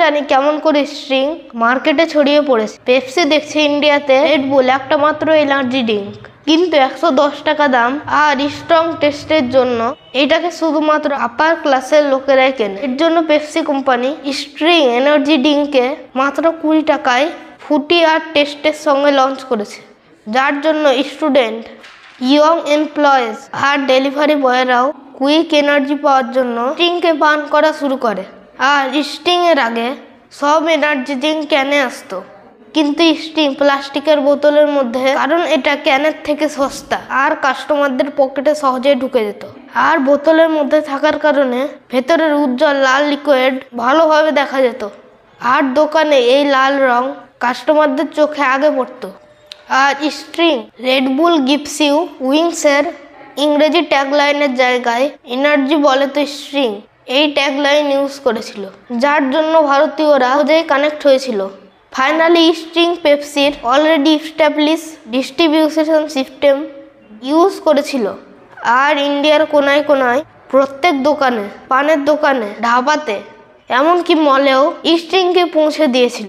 জানি কেমন করে স্ট্রিং মার্কেটে ছড়িয়ে পড়েছে। পেপসি দেখছে ইন্ডিয়াতে রেড বুল একটা মাত্র এনার্জি ড্রিঙ্ক, কিন্তু 110 টাকা দাম আর স্ট্রং টেস্টের জন্য এটাকে শুধুমাত্র আপার ক্লাসের লোকেরাই কেনে। এর জন্য পেপসি কোম্পানি স্ট্রিং এনার্জি ড্রিঙ্ককে মাত্র 20 টাকায় ফুটি আর টেস্টের সঙ্গে লঞ্চ করেছে, যার জন্য স্টুডেন্ট, ইয়ং এমপ্লয়েজ আর ডেলিভারি বয়রাও কুইক এনার্জি পাওয়ার জন্য স্ট্রিংকে পান করা শুরু করে। আর স্ট্রিং এর আগে সব এনার্জি ড্রিঙ্ক ক্যানে আসতো, কিন্তু স্ট্রিং প্লাস্টিকের বোতলের মধ্যে, কারণ এটা ক্যানের থেকে সস্তা আর কাস্টমারদের পকেটে সহজে ঢুকে যেত। আর বোতলের মধ্যে থাকার কারণে ভেতরের উজ্জ্বল লাল লিকুইড ভালোভাবে দেখা যেত, আর দোকানে এই লাল রং কাস্টমারদের চোখে আগে পড়তো। আর Sting Red Bull gives you wings এর ইংরেজি ট্যাগলাইনের জায়গায় এনার্জি বলে তো স্ট্রিং এই ট্যাগলাইন ইউজ করেছিল, যার জন্য ভারতীয়রা সহজেই কানেক্ট হয়েছিল। ফাইনালি স্ট্রিং পেপসির already establish distribution system use করেছিল, আর ইন্ডিয়ার কোনায় কোনায় প্রত্যেক দোকানে, পানের দোকানে, ধাবাতে, এমনকি মলেও স্ট্রিংকে পৌঁছে দিয়েছিল।